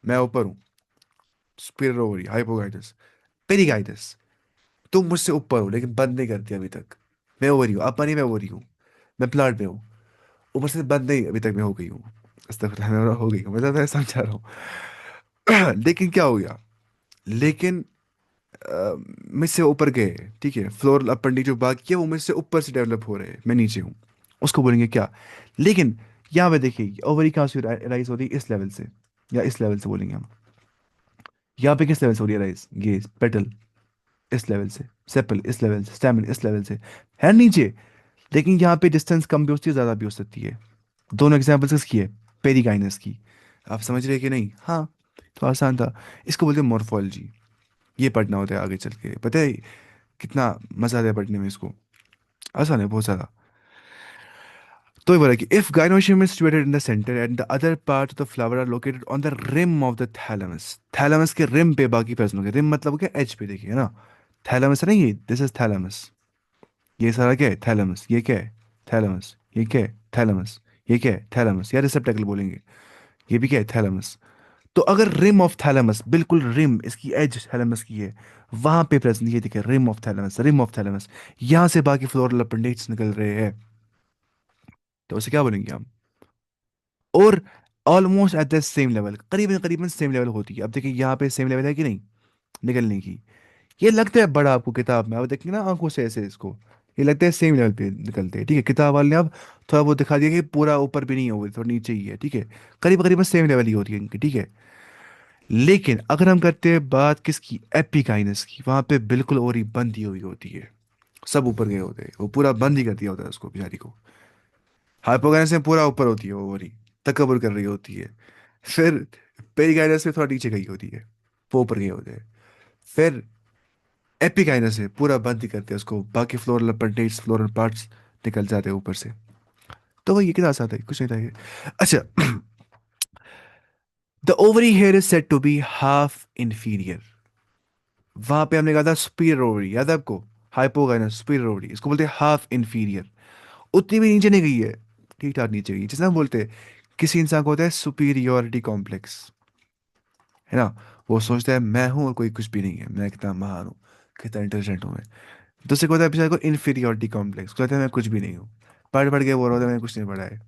मैं ऊपर हूँ। सुपीरियर ओवरी, हाइपोगाइटस, पेरिगाइटस, तुम मुझसे ऊपर हो लेकिन बंद नहीं करती अभी तक। मैं ओवरी हूँ, अब नहीं, मैं ओवरी हूँ, मैं प्लाट में हूँ। ऊपर से बंद नहीं, अभी तक मैं हो गई हूँ। अस्तगफुरुल्लाह, मैं हो गई हूँ, मतलब मैं समझा रहा हूँ। लेकिन क्या हो गया, लेकिन मुझसे ऊपर गए, ठीक है, फ्लोर अपर नीचे जो बाकी है वो मुझसे ऊपर से डेवलप हो रहे हैं, मैं नीचे हूँ। उसको बोलेंगे क्या। लेकिन यहाँ पे देखिए ओवरी कहाँ से राइज हो रही है, इस लेवल से, या इस लेवल से बोलेंगे हम। यहाँ पे किस लेवल से हो रही है राइज, ये पेटल इस लेवल से, सेपल इस लेवल से, स्टैमिन इस लेवल से, है नीचे। लेकिन यहाँ पे डिस्टेंस कम भी हो सकती है, ज़्यादा भी हो सकती है। दोनों एग्जाम्पल्स किसकी है, पेरिकाइनस की। आप समझ रहे हैं कि नहीं, हाँ। तो आसान था। इसको बोलते हैं मॉर्फोलॉजी। ये पढ़ना होता है आगे चल के, पता है कितना मजा आता है पढ़ने में इसको। आसान है बहुत ज़्यादा। तो ये बोला कि if gynoecium is situated in the center and the other parts of the flower are located on the rim of the thalamus, thalamus के रिम पे बाकी प्रेजेंट होंगे। रिम मतलब क्या, एज पे, देखिए ना। थैलेमस है ना, ये दिस इज थैलेमस। ये सारा क्या है, थैलेमस। ये क्या है, थैलेमस। ये क्या है, थैलेमस। ये क्या है, थैलेमस, या रिसेप्टेकल बोलेंगे। ये भी क्या है, थैलेमस। तो अगर रिम ऑफ थैलेमस, बिल्कुल रिम, इसकी एज थैलेमस की है, वहां पे प्रेजेंट, ये देखिए rim of thalamus, rim of thalamus, यहां से बाकी फ्लोरल अपेंडेज निकल रहे हैं। तो उसे क्या बोलेंगे हम, और almost at the same level, करीबन करीबन सेम लेवल होती है। अब देखिए यहाँ पे सेम लेवल है कि नहीं निकलने की। ये लगता है बड़ा आपको किताब में, अब देखेंगे ना आंखों से ऐसे इसको, ये लगता है सेम लेवल पे निकलते हैं, ठीक है। किताब वाले ने अब थोड़ा बहुत दिखा दिया कि पूरा ऊपर भी नहीं होगा, थोड़ा नीचे ही है, ठीक है। करीब करीबन सेम लेवल ही होती है इनकी, ठीक है। लेकिन अगर हम करते हैं बात किसकी, एपिकाइनस की, वहां पे बिल्कुल और ही बंदी हुई होती है। सब ऊपर गए होते हैं, वो पूरा बंद ही कर दिया होता है उसको बेचारी को। हाइपोगाइनस में पूरा ऊपर होती है वो, और ही तकबर कर रही होती है। फिर पेरिगाइनस में थोड़ा नीचे गई होती है, वो ऊपर गए होते हैं। फिर एपिगाइनस है पूरा बंद ही करते हैं उसको, बाकी फ्लोरल अपेंडेज, फ्लोरल पार्ट्स निकल जाते हैं ऊपर से। तो वही कितना आसान था, कुछ नहीं था ये। अच्छा, the ovary here is said to be half inferior. वहां पे हमने कहा था सुपीरियर ओवरी, याद है आपको। हाइपोगाइनस, सुपीरियर ओवरी, इसको बोलते हैं हाफ इंफीरियर। उतनी भी नीचे नहीं गई है, ठीक ठाक नीचे गई है। जिसना हम बोलते हैं किसी इंसान को होता है सुपीरियोरिटी कॉम्प्लेक्स, है ना। वो सोचता है मैं हूं और कोई कुछ भी नहीं है, मैं कितना महान हूँ, कितना इंटेलिजेंट हूँ मैं। दूसरे को होता है बेचारे को इन्फीरियोरिटी कॉम्प्लेक्स, कहते हैं मैं कुछ भी नहीं हूँ, पढ़ पढ़ के बोल रहा होता है मैंने कुछ नहीं पढ़ा है।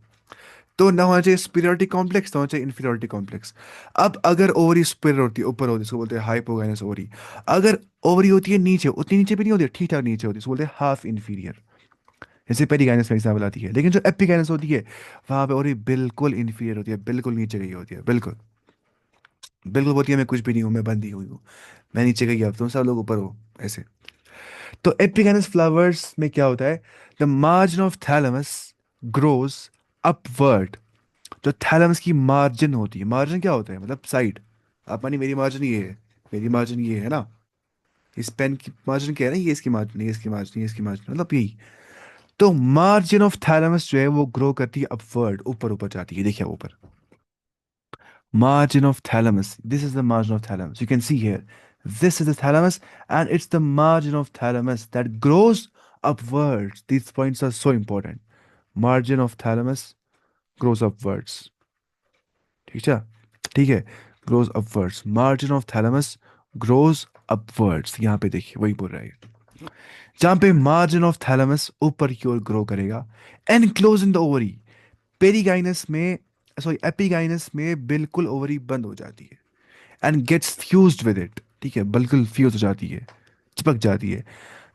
तो ना होना चाहिए सुपीरियोरिटी कॉम्प्लेक्स, ना होना चाहिए इन्फीरियोरिटी कॉम्प्लेक्स। अब अगर ओवरी सुपीरियर होती है, ऊपर होती है, इसको बोलते हैं हाइपोगाइनस ओवरी। अगर ओवरी होती है नीचे, उतनी नीचे भी नहीं होती, ठीक ठाक नीचे होती है, इसको बोलते हैं हाफ इंफीरियर। जैसे पेरिगाइनस में एग्जाम्पल आती है। लेकिन जो एपिगाइनस होती है, वहां पे ओवरी बिल्कुल इंफीरियर होती है, बिल्कुल नीचे गई होती है, बिल्कुल। बिल्कुल बोलती है मैं कुछ भी नहीं हूँ, मैं बंदी हुई हूँ, मैं नीचे गई, अब तुम सब लोग ऊपर हो, ऐसे। तो एपिगैनस फ्लावर्स में क्या होता है, the margin of thalamus grows upward. जो थैलेमस की मार्जिन होती है, मार्जिन क्या होता है, मतलब साइड। आप मानी मेरी मार्जिन ये है, मेरी मार्जिन ये है ना, इस पेन की मार्जिन क्या है ना, ये इसकी मार्जिन, ये इसकी मार्जिन, ये इसकी मार्जिन, मतलब यही। तो मार्जिन ऑफ थैलेमस जो है वो ग्रो करती है अपवर्ड, ऊपर ऊपर जाती है, देखिए ऊपर। Margin of thalamus. This is the margin of thalamus. You can see here. This is the thalamus, and it's the margin of thalamus that grows upwards. These points are so important. Margin of thalamus grows upwards. ठीक है, ठीक है। Grows upwards. Margin of thalamus grows upwards. यहाँ पे देखिए वही बोल रहा है, जहाँ पे margin of thalamus ऊपर की ओर ग्रो करेगा, enclosing the ovary. पेरिगाइनस में, सॉरी एपिगाइनस में बिल्कुल ओवरी बंद हो जाती है, and gets fused with it, ठीक है, बिल्कुल फ्यूज हो जाती है, चिपक जाती है।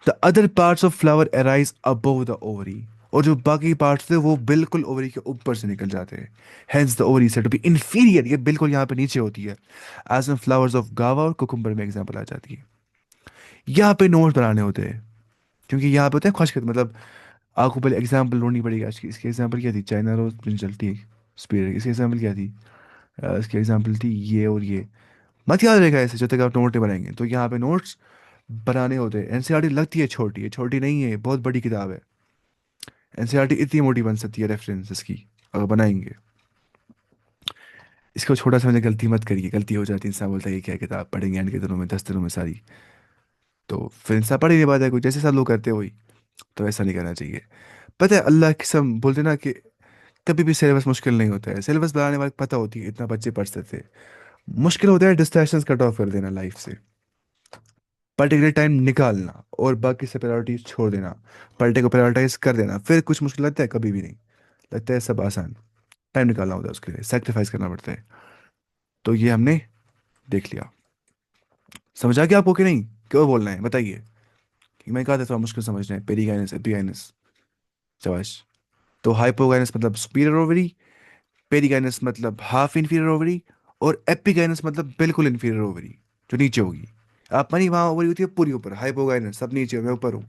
The other parts of flower arise above the ovary. और जो बाकी पार्ट्स थे वो बिल्कुल ओवरी के ऊपर से निकल जाते हैं। Hence the ovary said to be inferior, ये बिल्कुल यहाँ पे नीचे होती है। एज इन फ्लावर्स ऑफ गावा और कुकुम्बर में एग्जाम्पल आ जाती है। यहाँ पे नोट बनाने होते हैं, क्योंकि यहाँ पे होते हैं खुशखत, मतलब आपको पहले एग्जाम्पल ढूंढनी पड़ेगी आज की। इसकी एग्जाम्पल क्या थी, चाइना रोज ब्रिंजल, ठीक, स्पीड। इसकी एग्जाम्पल क्या थी, इसकी एग्जाम्पल थी ये और ये। मत याद रहेगा ऐसे जब तक आप नोट नहीं बनाएंगे। तो यहाँ पे नोट्स बनाने होते हैं। एनसीईआरटी लगती है छोटी, है छोटी नहीं है, बहुत बड़ी किताब है। एनसीईआरटी इतनी मोटी बन सकती है रेफरेंस इसकी, अगर बनाएंगे। इसको छोटा समझने गलती मत करिए, गलती हो जाती है, इंसान बोलता है ये क्या किताब पढ़ेंगे एंड के दिनों में, 10 दिनों में सारी। तो फिर इंसान पढ़ ही नहीं पाता है, कुछ जैसे सब लोग करते हैं वही। तो ऐसा नहीं करना चाहिए। पता है अल्लाह की कसम बोलते ना कि कभी भी सिलेबस मुश्किल नहीं होता है, सिलेबस बनाने वाले को पता होती है इतना बच्चे पढ़ सकते थे। मुश्किल होता है डिस्ट्रैक्शंस कट ऑफ कर देना लाइफ से, पर्टिकुलर टाइम निकालना और बाकी से प्रायोरिटीज छोड़ देना, पढ़ने को प्रायोरिटाइज कर देना। फिर कुछ मुश्किल लगता है? कभी भी नहीं लगता है, सब आसान। टाइम निकालना होता है, उसके लिए सेक्रीफाइस करना पड़ता है। तो ये हमने देख लिया। समझा क्या आपको कि नहीं? क्यों बोलना है बताइए? कि मैं कहा था थोड़ा मुश्किल समझना है, पेरीगाइनस एपिगाइनस। शाबाश। तो हाइपोगाइनस मतलब सुपीरियर ओवरी, पेरीगाइनस मतलब हाफ इंफीरियर ओवरी, और एपिगाइनस मतलब बिल्कुल इंफीरियर ओवरी, जो नीचे होगी। आप मानी वहां ओवरी होती है पूरी ऊपर, हाइपोगाइनस सब नीचे हो, मैं ऊपर हूँ।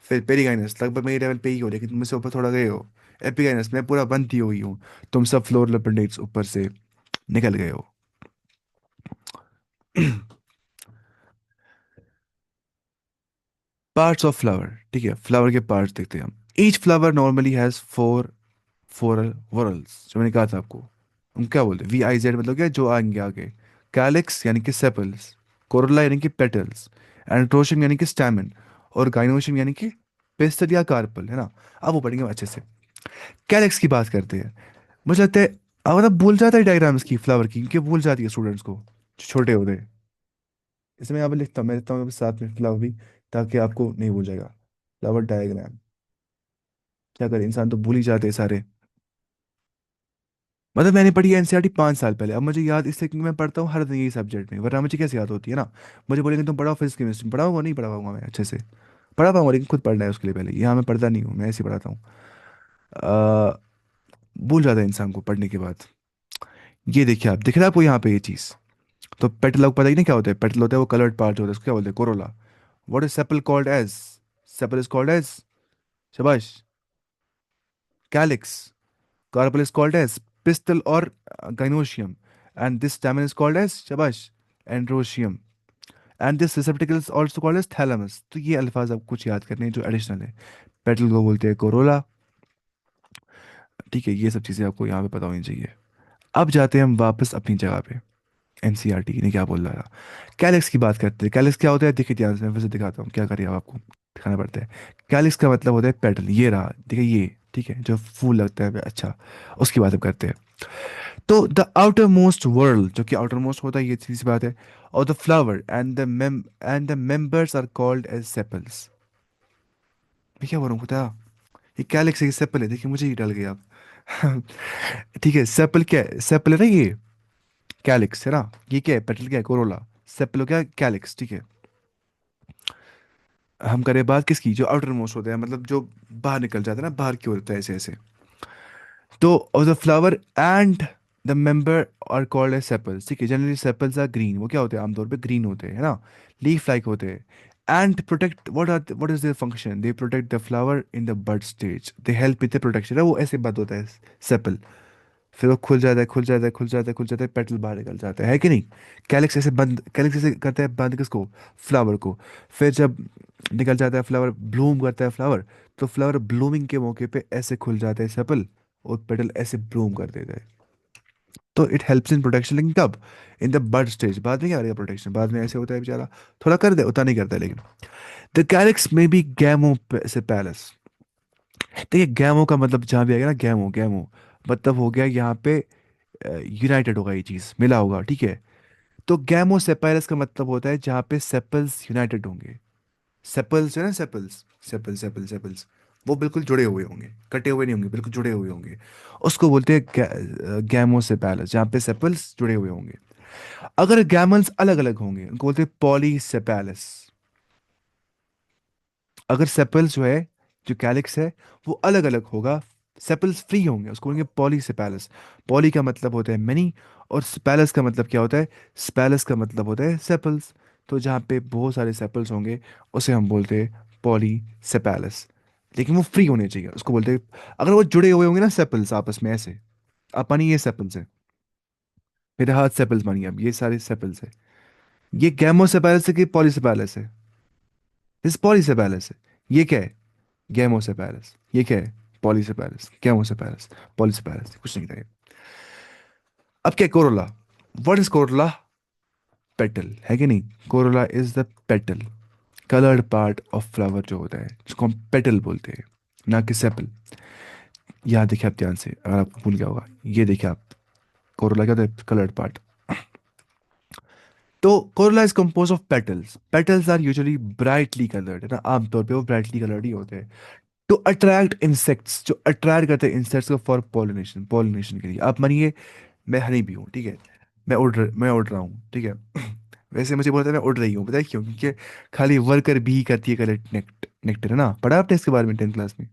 फिर पेरीगाइनस लगभग मेरे लेवल पे ही हो, लेकिन तुम मुझसे ऊपर थोड़ा गए हो। एपिगाइनस मैं पूरा बंद ही हुई हूँ, तुम सब फ्लोर लेपिडेट्स ऊपर से निकल गए हो। पार्ट्स ऑफ फ्लावर, ठीक है, फ्लावर के पार्ट्स देखते हैं हम। Each flower normally has four floral whorls, जो मैंने कहा था आपको। हम क्या बोलते हैं? VIZ मतलब क्या? जो आएंगे आगे। कैलिक्स यानी कि सेपल्स, कोरोला यानी कि पेटल्स, एंड्रोशियम यानी कि स्टैमेन, और गाइनोशियम यानी कि पेस्टल या कार्पल, है ना? अब वो पढ़ेंगे हम अच्छे से। कैलिक्स की बात करते हैं। मुझे लगता है अब मतलब भूल जाता है डायग्राम्स की फ्लावर की, क्योंकि भूल जाती है स्टूडेंट्स को जो छोटे होते हैं। इसमें यहाँ पे लिखता हूँ, मैं लिखता हूँ साथ में फ्लावर भी, ताकि आपको नहीं भूल जाएगा। फ्लावर डायग्राम, क्या करें, इंसान तो भूल ही जाते हैं सारे। मतलब मैंने पढ़ी है एनसीईआरटी 5 साल पहले, अब मुझे याद इसलिए क्योंकि मैं पढ़ता हूँ हर दिन यही सब्जेक्ट में, वरना मुझे कैसे याद होती है ना? मुझे बोलेंगे तुम पढ़ाओ फिजिक्स केमिस्ट्री, पढ़ा होगा? नहीं पढ़ा पाऊंगा मैं अच्छे से। पढ़ा पाऊंगा लेकिन खुद पढ़ना है उसके लिए पहले, यहाँ मैं पढ़ता नहीं हूँ, मैं ऐसे ही पढ़ाता हूँ। अ, भूल जाता है इंसान को पढ़ने के बाद। ये देखिए आप, दिख रहा है आपको यहाँ पे ये चीज़? तो पेटल आपको पता ही नहीं क्या होता है? पेटल होता है वो कलर्ड पार्ट जो होता है, उसको क्या बोलते हैं? Corolla. What is sepal called as? Sepal is called as, शाबाश, calyx. Carpel is called as pistil और gynoecium, and this stamen is called as, शाबाश, androecium, and this receptacle is also called as thalamus. तो ये अल्फाज आपको कुछ याद करने हैं जो एडिशनल है। पेटल को बोलते हैं कोरोला, ठीक है, ये सब चीज़ें आपको यहाँ पे पता होनी चाहिए। अब जाते हैं हम वापस अपनी जगह पे। एनसीईआरटी ने क्या बोल रहा था? कैलिक्स की बात करते हैं। कैलिक्स क्या होता है? देखिए ध्यान से, मैं फिर से दिखाता हूँ, क्या करिए अब आपको दिखाना पड़ता है। कैलिक्स का मतलब होता है पेटल, ये रहा, देखिए ये, ठीक है, जो फूल लगता है अच्छा, उसकी बात हम करते हैं। तो द आउटर मोस्ट वर्ल्ड, जो कि आउटर मोस्ट होता है, ये सीधी सी बात है, और the flower and the members are called as sepals. मैं क्या बोल रहा हूँ खुदा? ये कैलिक्स है, ये सेपल है, देखिए मुझे ही डल गया अब। ठीक है, सेपल क्या है? सेपल है ना ये, कैलिक्स है ना, ये क्या है? पेटल क्या है? कोरोला। सेपल हो गया कैलिक्स, ठीक है। हम करें बात किसकी? जो आउटर मोस्ट होता है, मतलब जो बाहर निकल जाता है ना, बाहर की ओर होता है ऐसे ऐसे। तो of the flower and the member are called as sepals, ठीक है। जनरली सेपल्स आर ग्रीन, वो क्या होते हैं? आमतौर पे ग्रीन होते हैं, है ना, लीफ लाइक होते हैं। And protect, what is their function? They protect the flower in the bud stage, they help with the protection. वो ऐसे बद होता है सेपल, फिर वो खुल जाता है, खुल जाता है, खुल जाता है, खुल जाता है, पेटल बाहर निकल जाता है कि नहीं? कैलिक्स ऐसे बंद, कैलिक्स ऐसे करता है बंद किसको? फ्लावर को। फिर जब निकल जाता है फ्लावर, ब्लूम करता है फ्लावर, तो फ्लावर ब्लूमिंग के मौके पे ऐसे खुल जाता है सेपल, और पेटल ऐसे ब्लूम कर देता है। तो इट हेल्प्स इन प्रोटेक्शन, लेकिन कब? In the bud stage. बाद में क्या करेगा प्रोटेक्शन? बाद में ऐसे होता है बेचारा, थोड़ा कर दे, उतना नहीं करता है लेकिन। द कैलिक्स में बी गैमो से पैलेस। देखिए गैमो का मतलब जहाँ भी आएगा ना, गैमो गैमो मतलब हो गया यहाँ पे यूनाइटेड होगा, ये चीज मिला होगा, ठीक है। तो गैमो सेपैलस का मतलब होता है जहाँ पे सेपल्स यूनाइटेड होंगे। सेपल्स है ना, सेपल्स, सेपल्स वो बिल्कुल जुड़े हुए होंगे, कटे हुए नहीं होंगे, बिल्कुल जुड़े हुए होंगे। उसको बोलते हैं गैमो सेपैलस, जहाँ पे सेपल्स जुड़े हुए होंगे। अगर गैमल्स अलग अलग होंगे उनको बोलते हैं पॉलीसेपैलस। अगर सेपल्स जो है, जो कैलिक्स है, वो अलग अलग होगा, सेपल्स फ्री होंगे, उसको बोलेंगे पॉलीसेपैलस। पॉली का मतलब होता है मेनी, और स्पैलस का मतलब क्या होता है? स्पैलस का मतलब होता है सेपल्स। तो जहाँ पे बहुत सारे सेपल्स होंगे उसे हम बोलते हैं पॉलीसेपैलस। लेकिन वो फ्री होने चाहिए, उसको बोलते हैं। अगर वो जुड़े हुए होंगे ना सेपल्स आपस में ऐसे, आप मानिए ये सेपल्स है, मेरे हाथ सेपल्स मानिए, अब ये सारे सेपल्स है। ये गैमोसेपैलस है कि पॉलीसेपैलस है? दिस पॉलीसेपैलस है। ये क्या है? गैमोसेपैलस। ये क्या है? पॉलीसेपैलस। गैमोसेपैलस, पॉलीसेपैलस, कुछ नहीं था ये। अब क्या? Corolla. What is Corolla? Petal है कि नहीं? Corolla is the petal, coloured part of flower जो होता है, जिसको हम पेटल बोलते हैं, ना कि सेपल। यहाँ देखिए आप ध्यान से, अगर आपको भूल गया होगा, ये देखिए आप, कोरोला क्या होता है, कलर्ड पार्ट। तो corolla is compose of petals, petals are usually brightly coloured, है ना, आमतौर पे वो ब्राइटली कलर्ड ही होते हैं, टू अट्रैक्ट इंसेक्ट्स, जो अट्रैक्ट करते हैं इंसेक्ट्स को फॉर पॉलिनेशन, पॉलिनेशन के लिए। आप मानिए मैं हनी भी हूँ, ठीक है, मैं उड़ रहा हूँ, ठीक है। वैसे मुझे बोलता है मैं उड़ रही हूँ, बताइए क्यों? क्योंकि खाली वर्कर भी करती है कलेक्ट नेक्टर, है ना, पढ़ा आपने इसके बारे में 10th क्लास में?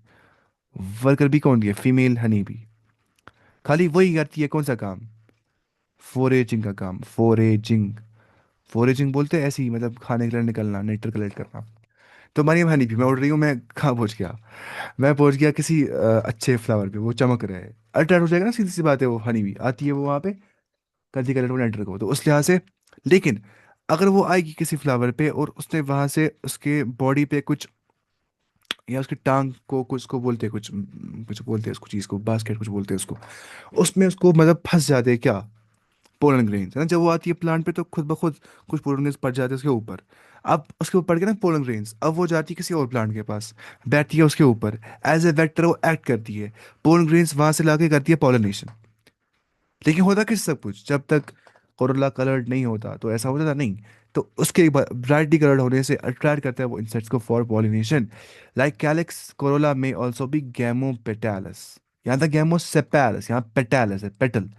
वर्कर भी कौन है? फीमेल हनी भी, खाली वही करती है कौन सा काम? फोरेजिंग का काम, फोरेजिंग। फोरेजिंग बोलते हैं ऐसे ही, मतलब खाने के लिए निकलना, नेक्टर कलेक्ट करना। तो मानिए हनी भी, मैं उड़ रही हूँ, मैं कहाँ पहुँच गया? मैं पहुंच गया किसी अच्छे फ्लावर पे, वो चमक रहा है, अट्रैक्ट हो जाएगा ना, सीधी सी बात है, वो हनी भी आती है वो वहाँ पे, करती कलर वो नेटर को, तो उस लिहाज से। लेकिन अगर वो आएगी किसी फ्लावर पे और उसने वहां से उसके बॉडी पे कुछ, या उसकी टांग को कुछ को बोलते हैं, कुछ बोलते हैं उसको, चीज़ को बास्केट कुछ बोलते हैं उसको, उसमें उसको मतलब फंस जाते हैं क्या, पोलन ग्रेन्स, है ना, जब वो आती है प्लांट पे तो खुद ब खुद कुछ पोलन ग्रेन्स पड़ जाते हैं उसके ऊपर। अब उसके ऊपर पड़ गए ना पोलन ग्रेन्स, अब वो जाती है किसी और प्लांट के पास, बैठती है उसके ऊपर, एज ए वेक्टर वो एक्ट करती है, पोलन ग्रेन्स वहां से लाके करती है पॉलिनेशन। लेकिन होता किस सब कुछ, जब तक कोरोला कलर्ड नहीं होता तो ऐसा होता था नहीं। तो उसके ब्राइटली कलर्ड होने से अट्रैक्ट करता है वो इंसेक्ट्स को for pollination. Like calyx Corolla में ऑल्सो भी गैमो पेटालस, यहाँ था गैमो सेपैलस, यहाँ पेटालस है, पेटल,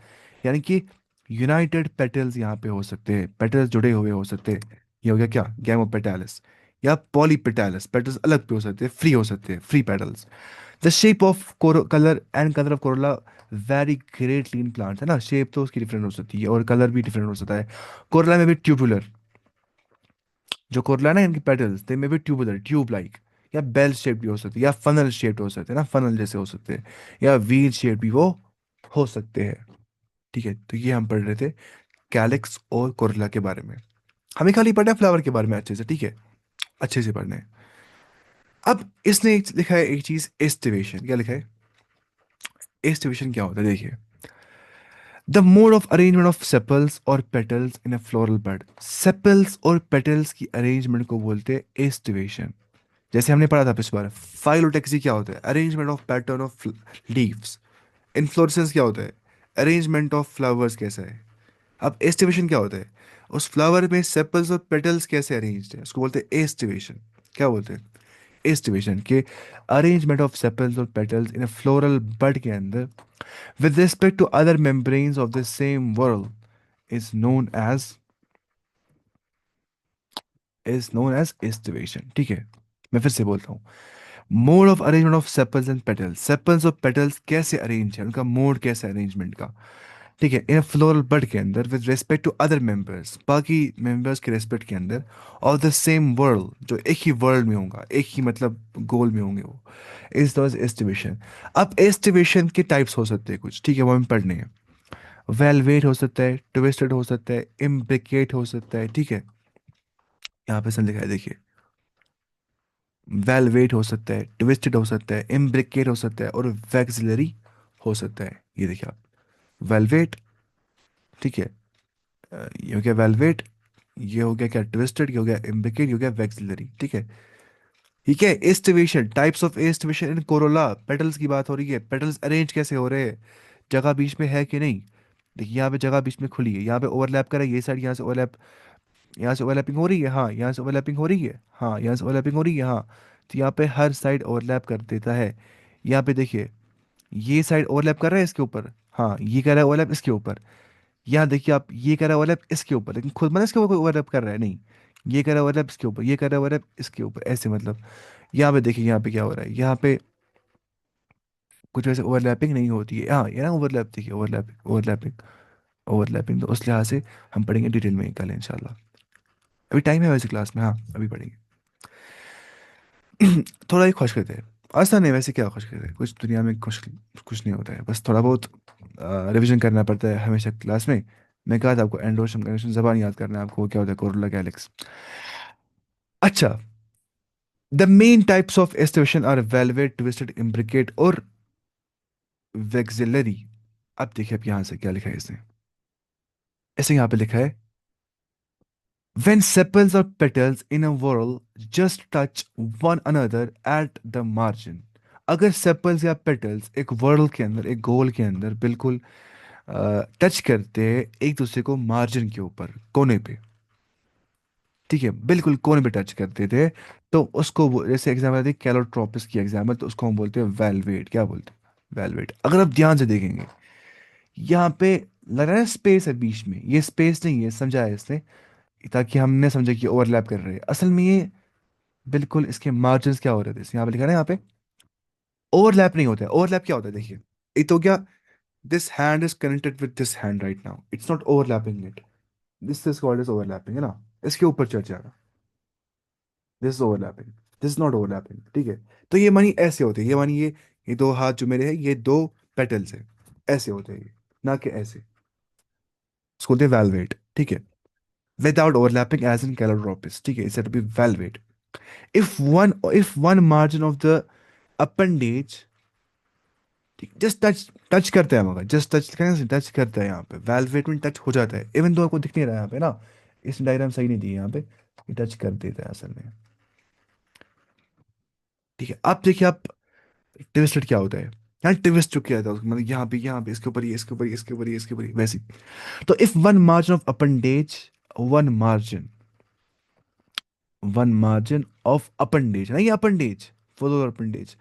यानी कि यूनाइटेड पेटल्स यहाँ पे हो सकते हैं, पेटल्स जुड़े हुए हो सकते हैं। ये हो गया क्या, गैमो पेटालस, या पॉलीपेटालस, पेटल्स अलग भी हो सकते हैं, फ्री हो सकते हैं, free petals. The shape of colour and colour of Corolla very greatly in plants, है ना, शेप तो उसकी डिफरेंट हो सकती है और कलर भी डिफरेंट हो सकता है। कोरोला में भी ट्यूबुलर, जो कोरोला है ना, इनकी पेटल्स दे में भी ट्यूबुलर, ट्यूब लाइक, या बेल शेप भी हो सकती है, या फनल शेप्ड हो सकते हैं ना, फनल जैसे हो सकते हैं, या व्हील शेप भी वो हो सकते हैं। ठीक है, तो ये हम पढ़ रहे थे कैलिक्स और कोरोला के बारे में। हमें खाली पढ़ना है फ्लावर के बारे में अच्छे से, ठीक है, अच्छे से पढ़ना है। अब इसने लिखा है एक चीज, एस्टिवेशन, क्या लिखा है? एस्टिवेशन क्या होता है, देखिए, the mode of arrangement of sepals और पेटल्स इन अ फ्लोरल बड, सेपल्स और पेटल्स की अरेंजमेंट को बोलते हैं एस्टिवेशन। जैसे हमने पढ़ा था पिछली बार, फाइलोटेक्सी क्या होता है? Arrangement of pattern of leaves. Inflorescence क्या होता है? अरेंजमेंट ऑफ फ्लावर्स कैसा है? अब एस्टिवेशन क्या होता है? उस फ्लावर में सेपल्स और पेटल्स कैसे अरेंज्ड है, उसको बोलते हैं एस्टिवेशन। क्या बोलते हैं? एस्टिवेशन के अरेंजमेंट ऑफ सेपल्स और पेटल्स इन अ फ्लोरल बड के अंदर with respect to other membranes of the same whorl is known as estivation। ठीक है, मैं फिर से बोलता हूँ, mode of arrangement of sepals and petals, sepals और पेटल्स कैसे अरेंज है, उनका मोड कैसे अरेंजमेंट का, ठीक है, इन फ्लोरल बड के अंदर with respect to other members, बाकी मेंबर्स के रिस्पेक्ट के अंदर, ऑफ द सेम वर्ल्ड, जो एक ही वर्ल्ड में होगा, एक ही मतलब गोल में होंगे वो, इज दॉज एस्टिवेशन। अब एस्टिवेशन के टाइप्स हो सकते हैं कुछ, ठीक है, वो हमें पढ़ने हैं। वेलवेट हो सकता है, ट्विस्टेड हो सकता है, इम्ब्रिकेट हो सकता है, ठीक है, यहाँ पे सन लिखा है देखिए, वेलवेट हो सकता है, ट्विस्टेड हो सकता है, इम्ब्रिकेट हो सकता है, और वैक्सिलरी हो सकता है। ये देखिए आप, वेलवेट, ठीक है, ये हो गया वेलवेट, ये हो गया क्या, ट्विस्टेड, ये हो गया इम्ब्रिकेट, ये हो गया वैक्सिलरी, ठीक है। ठीक है, aestivation, types of aestivation in Corolla, petals की बात हो रही है, पेटल्स अरेंज कैसे हो रहे हैं, जगह बीच में है कि नहीं? देखिए यहाँ पे जगह बीच में खुली है, यहाँ पे ओवरलैप कर रहा है, ये साइड यहाँ से ओवरलैप, यहाँ से ओवरलैपिंग हो रही है, हाँ, यहाँ से ओवरलैपिंग हो रही है, हाँ, यहाँ से ओवरलैपिंग हो रही है, हाँ। तो यहाँ पे हर साइड ओवरलैप कर देता है। यहाँ पे देखिए, ये साइड ओवरलैप कर रहा है इसके ऊपर, हाँ, ये कर रहा है ओवरलैप इसके ऊपर। यहाँ देखिए आप, ये कर रहा है ओवरलैप इसके ऊपर, लेकिन खुद मतलब इसके ऊपर कोई ओवरलैप कर रहा है नहीं, ये कर रहा है ओवरलैप इसके ऊपर, ये कर रहा है ओवरलैप इसके ऊपर, ऐसे मतलब। यहाँ पे देखिए, यहाँ पे क्या हो रहा है, यहाँ पे कुछ वैसे ओवरलैपिंग नहीं होती है, हाँ, ये ना ओवरलैप, देखिए ओवरलैपिंग, ओवरलैपिंग, ओवरलैपिंग, तो उस लिहाज से हम पढ़ेंगे डिटेल में कल इंशाल्लाह। अभी टाइम है वैसे क्लास में, हाँ, अभी पढ़ेंगे। थोड़ा ही खुश करते हैं, ऐसा नहीं, वैसे क्या खुश करते हैं, कुछ दुनिया में खुश कुछ नहीं होता है, बस थोड़ा बहुत रिवीजन करना पड़ता है हमेशा क्लास में। मैं कहा था आपको एंडोशन कंडीशन जबान याद करना है आपको, क्या होता है कोरोला कैलिक्स। अच्छा, the main types of aestivation are valvate, twisted, imbricate और वेक्सिलरी। अब देखिए, अब यहाँ से क्या लिखा है इसने, ऐसे यहाँ पे लिखा है, when sepals or petals in a whorl just touch one another at the margin। अगर सेपल्स या पेटल्स एक वर्ड के अंदर, एक गोल के अंदर बिल्कुल टच करते हैं एक दूसरे को मार्जिन के ऊपर, कोने पे, ठीक है, बिल्कुल कोने पे टच करते थे, तो उसको जैसे एग्जाम्पल दी कैलोट्रोपिस की एग्जाम्पल, तो उसको हम बोलते हैं वेलवेट। क्या बोलते हैं? वेलवेट। अगर आप ध्यान से देखेंगे यहाँ पे लग रहा है स्पेस है बीच में, ये स्पेस नहीं है, समझा है इसने, ताकि हमने समझा कि ओवरलैप कर रहे हैं, असल में ये बिल्कुल इसके मार्जिन क्या हो रहे थे, यहाँ पे लिखा है ना, यहाँ पे ओवरलैप नहीं होता है। ओवरलैप क्या होता है देखिए, एक तो क्या, this hand is connected with this hand right now, it's not overlapping it, this is called is overlapping, है ना, इसके ऊपर चढ़ जाएगा, this is overlapping, this is not overlapping, ठीक है। तो ये मानी ऐसे होते हैं, ये मानी ये दो हाथ जो मेरे हैं, ये दो पेटल्स हैं, ऐसे होते हैं ये, ना कि ऐसे, इसको बोलते हैं वेलवेट, ठीक है, without overlapping as in calotropis, ठीक है, it's to be valvate. if one margin of the appendage, just touch, touch करते हैं, मगर जस्ट टच, टच करता है यहाँ पे, वेलवेट में टच हो जाता है, इवन दो आपको दिख नहीं रहा है यहाँ पे ना, इस डायग्राम सही नहीं दी है यहाँ पे, ये टच कर देता है असल में, ठीक है। अब देखिए आप, ट्विस्टेड क्या होता है, यहाँ ट्विस्ट जो किया जाता है मतलब यहाँ पे इसके ऊपर ये, इसके ऊपर ये, इसके ऊपर ये, इसके ऊपर ये, वैसे ही। तो if one margin of appendage, one margin one margin of appendage, नहीं appendage, full appendage,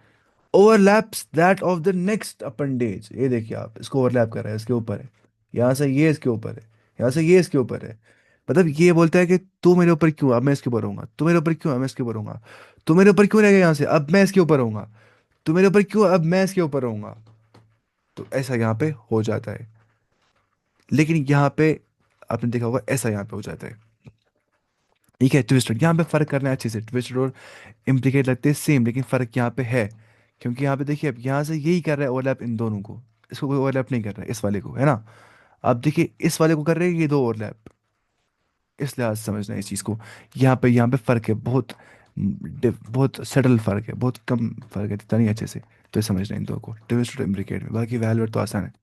overlaps that of the next appendage, ये देखिए आप, इसको ओवरलैप कर रहा है, इसके ऊपर है, यहाँ से ये इसके ऊपर है, यहाँ से ये इसके ऊपर है, मतलब ये बोलता है कि तू मेरे ऊपर क्यों, अब मैं इसके ऊपर रहूंगा, तू मेरे ऊपर क्यों, अब मैं इसके ऊपर रहूंगा, तू मेरे ऊपर क्यों रह गया यहाँ से, अब मैं इसके ऊपर रहूंगा, तू मेरे ऊपर क्यों, अब मैं इसके ऊपर रहूंगा। तो ऐसा यहाँ पे हो जाता है, लेकिन यहाँ पे आपने देखा होगा ऐसा यहाँ पे हो जाता है, ठीक है। ट्विस्टेड, यहाँ पे फर्क करना है अच्छे से, ट्विस्टेड और इम्प्लीकेट लगते हैं सेम, लेकिन फर्क यहाँ पे है, क्योंकि यहाँ पे देखिए, अब यहाँ से यही कर रहा है ओवरलैप इन दोनों को, इसको कोई ओवरलैप नहीं कर रहा है, इस वाले को, है ना। अब देखिए इस वाले को कर रहे हैं ये दो ओवरलैप, इस लिहाज से समझना है इस चीज़ को। यहाँ पे फर्क है बहुत, बहुत सटल फर्क है, बहुत कम फर्क है, इतना नहीं अच्छे से। तो ये समझना है इन दो को, ट्विस्ट और इम्प्लीकेट में, बाकी वैल्यूएट तो आसान है।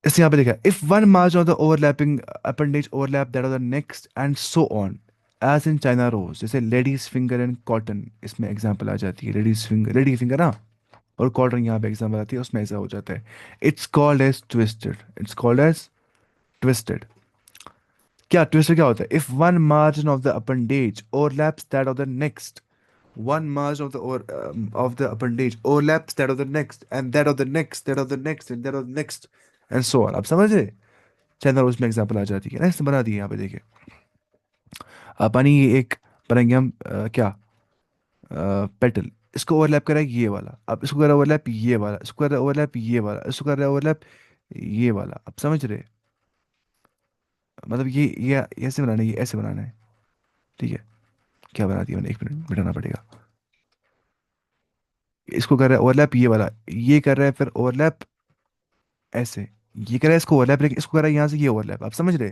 इससे यहाँ पे देखा, if one margin of the overlapping appendage overlap that of the next and so on, as in China rose, जैसे लेडीज फिंगर एंड कॉटन, इसमें एग्जांपल आ जाती है, लेडी फिंगर ना, और कॉटन यहाँ पे एग्जांपल आती है, उसमें ऐसा हो जाता है, it's called as twisted, it's called as twisted. क्या ट्विस्टेड क्या होता है, if one margin of the appendage overlaps that of the next, one margin of the appendage overlaps that of the next and that of the next, that of the next and that of the next and so on। आप समझ रहे, चंद्र उसमें example आ जाती है ना, इसने बना दिए यहाँ पे देखिए, अपनी ये एक बनाएंगे हम क्या, पेटल, इसको ओवरलैप करा है ये वाला, अब इसको करा ओवरलैप ये वाला, इसको करा ओवरलैप ये वाला, इसको करा ओवरलैप ये वाला, आप समझ रहे, मतलब ये ऐसे बनाना है, ये ऐसे बनाना है, ठीक है। क्या बना दिया मैंने, एक मिनट मिटाना पड़ेगा, इसको कर रहा है ओवरलैप ये वाला, ये कर रहा है फिर ओवरलैप ऐसे, ये कर रहा है इसको ओवरलैप, लेकिन इसको कर रहा है यहाँ से ये ओवरलैप, आप समझ रहे।